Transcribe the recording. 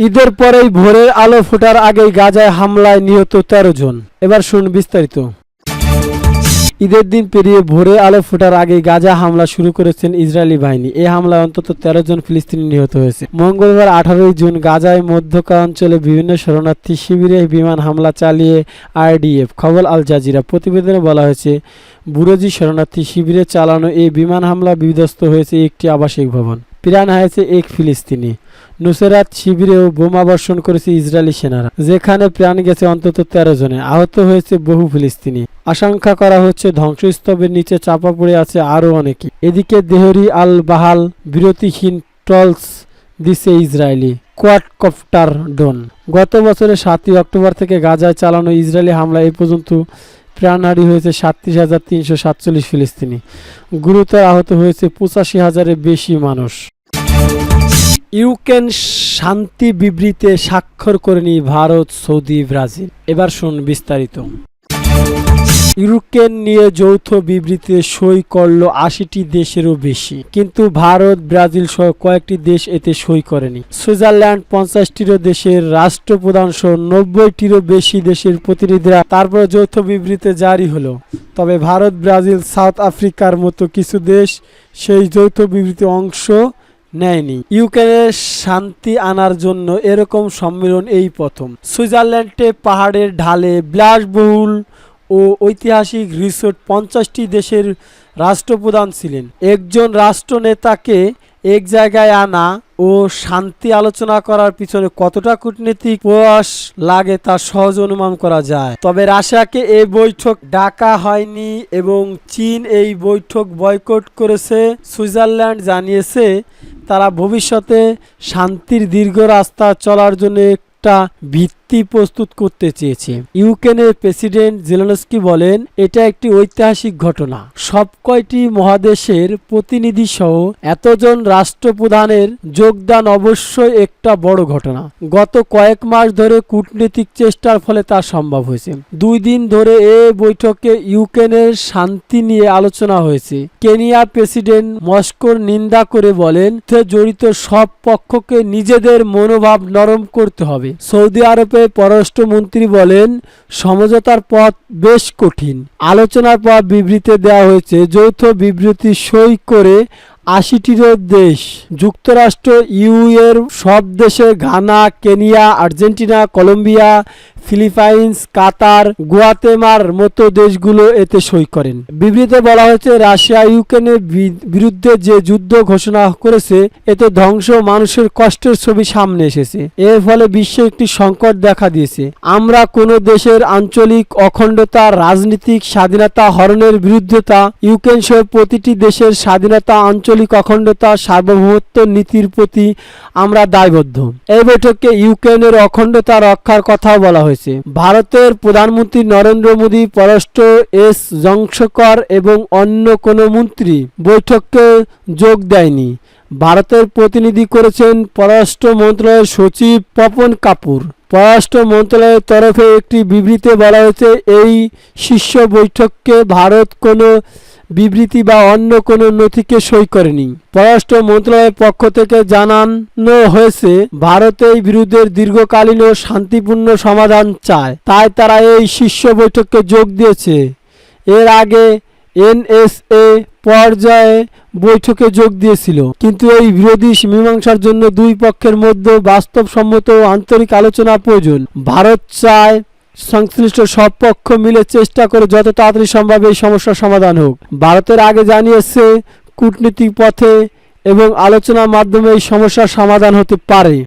ঈদের পরেই ভোরের আলো ফোটার আগেই গাজায় হামলায় নিহত ১৩ জন। এবার শুনুন বিস্তারিত। ঈদের দিন পেরিয়ে ভোরে আলো ফোটার আগেই গাজা হামলা শুরু করেছেন ইসরায়েলি বাহিনী। এই হামলায় অন্তত ১৩ জন ফিলিস্তিনি নিহত হয়েছে। মঙ্গলবার ১৮ জুন গাজায় মধ্যপ্রাচ্যাঞ্চলে বিভিন্ন শরণার্থী শিবিরে বিমান হামলা চালিয়ে আইডিএফ। খবর আল জাজিরা। প্রতিবেদনে বলা হয়েছে, বুরুজি শরণার্থী শিবিরে চালানো এই বিমান হামলা বিধ্বস্ত হয়েছে একটি আবাসিক ভবন। প্রাণ হারিয়েছে এক ফিলিস্তিনি। নুসেরাত শিবিরেও বোমা বর্ষণ করেছে ইসরায়েলি সেনারা, যেখানে প্রাণ গেছে অন্তত ১৩ জনে। আহত হয়েছে বহু ফিলিস্তিনি। আশঙ্কা করা হচ্ছে ধ্বংসস্তূপের নিচে চাপা পড়ে আছে আরও অনেকে। এদিকে দেহরি আল বাহাল বিরতিহীন ট্রলস দিচ্ছে ইসরায়েলি কোয়াডকপ্টার ড্রোন। গত বছরের ৭ই অক্টোবর থেকে গাজায় চালানো ইসরায়েলি হামলায় এ পর্যন্ত প্রাণহানি হয়েছে ৩৭,৩৪৭ ফিলিস্তিনি। গুরুতর আহত হয়েছে ৮৫,০০০-এর বেশি মানুষ। ইউক্রেন শান্তি বিবৃতিতে স্বাক্ষর করেনি ভারত, সৌদি, ব্রাজিল। এবার শুন বিস্তারিত। ইউক্রেন নিয়ে যৌথ বিবৃতিতে সই করল ৮০টি দেশেরও বেশি, কিন্তু ভারত, ব্রাজিল সহ কয়েকটি দেশ এতে সই করেনি। সুইজারল্যান্ড, ৫০টিরও দেশের রাষ্ট্রপ্রধান সহ ৯০টিরও বেশি দেশের প্রতিনিধিরা তারপর যৌথ বিবৃতি জারি হলো। তবে ভারত, ব্রাজিল, সাউথ আফ্রিকার মতো কিছু দেশ সেই যৌথ বিবৃতি অংশ নেয়নি। ইউক্রেনে শান্তি আনার জন্য এরকম সম্মেলন এই প্রথম। সুইজারল্যান্ডে পাহাড়ের ঢালে বিলাসবহুল ও ঐতিহাসিক রিসোর্ট ৫০টি দেশের রাষ্ট্রপ্রধান ছিলেন। একজন রাষ্ট্রনেতাকে এক জায়গায় আনা ও শান্তি আলোচনা করার পিছনে কতটা কূটনৈতিক প্রয়াস লাগে তা সহজ অনুমান করা যায়। তবে রাশিয়াকে এই বৈঠক ডাকা হয়নি এবং চীন এই বৈঠক বয়কট করেছে। সুইজারল্যান্ড জানিয়েছে তারা ভবিষ্যতে শান্তির দীর্ঘ রাস্তা চলার জন্য একটা ভিত্তি প্রস্তুত করতে চেয়েছে। ইউক্রেনের প্রেসিডেন্ট জেলেনস্কি বলেন, এটা একটি ঐতিহাসিক ঘটনা। সব কয়টি মহাদেশের প্রতিনিধি সহ এতজন রাষ্ট্রপ্রধানের যোগদান অবশ্যই একটা বড় ঘটনা। গত কয়েক মাস ধরে কূটনৈতিক চেষ্টার ফলে তা সম্ভব হয়েছে। ২ দিন ধরে এই বৈঠকে ইউক্রেনের শান্তি নিয়ে আলোচনা হয়েছে। কেনিয়া প্রেসিডেন্ট মস্কোর নিন্দা করে বলেন, জড়িত সব পক্ষকে নিজেদের মনোভাব নরম করতে হবে। সৌদি আরবে পররাষ্ট্রমন্ত্রী বলেন, সমঝোতার পথ বেশ কঠিন। আলোচনার পর বিবৃতি দেওয়া হয়েছে। যৌথ বিবৃতি সই করে ৮০টিরও দেশ। যুক্তরাষ্ট্র, ইউ এর সব দেশে Ghana, Kenya, Argentina, Colombia, Philippines, Qatar, গুয়াতেমালার মতো দেশগুলো এতে সই করেন। বিবৃতিতে বলা হয়েছে, রাশিয়া ইউক্রেনের বিরুদ্ধে যে যুদ্ধ ঘোষণা করেছে এতে ধ্বংস, মানুষের কষ্টের ছবি সামনে এসেছে। এর ফলে বিশ্বে একটি সংকট দেখা দিয়েছে। আমরা কোনো দেশের আঞ্চলিক অখণ্ডতা, রাজনৈতিক স্বাধীনতা হরণের বিরুদ্ধতা, ইউক্রেন সহ প্রতিটি দেশের স্বাধীনতা, আঞ্চলিক অখণ্ডতা, সার্বভৌমত্ব নীতির প্রতি আমরা দায়বদ্ধ। এই বৈঠকে ইউক্রেনের অখণ্ডতা রক্ষার কথাও বলা হয়েছে। ভারতের প্রধানমন্ত্রী নরেন্দ্র মোদী, পররাষ্ট্র এস জয়শঙ্কর এবং অন্য কোনো মন্ত্রী বৈঠকে যোগ দেয়নি। ভারতের প্রতিনিধি করেছেন পররাষ্ট্র মন্ত্রণালয়ের সচিব পপন কাপুর। পররাষ্ট্র মন্ত্রণালয়ের তরফে একটি বিবৃতিতে বলা হয়েছে, এই শীর্ষ বৈঠকে ভারত কোনো বিবৃতি বা অন্য কোনো নথিকে সই করেনি। পররাষ্ট্র মন্ত্রণালয়ের পক্ষ থেকে জানানো হয়েছে, ভারত এই বিরোধের দীর্ঘকালীন ও শান্তিপূর্ণ সমাধান চায়, তাই তারা এই শীর্ষ বৈঠকে যোগ দিয়েছে। এর আগে এনএসএ পর্যায়ে বৈঠকে যোগ দিয়েছিল, কিন্তু এই বিরোধী মীমাংসার জন্য দুই পক্ষের মধ্যে বাস্তবসম্মত ও আন্তরিক আলোচনা প্রয়োজন। ভারত চায় সংশ্লিষ্ট সব পক্ষ মিলে চেষ্টা করে যত তাড়াতাড়ি সম্ভব এই সমস্যার সমাধান হোক। ভারতের আগে জানিয়েছে কূটনৈতিক পথে এবং আলোচনার মাধ্যমে এই সমস্যার সমাধান হতে পারে।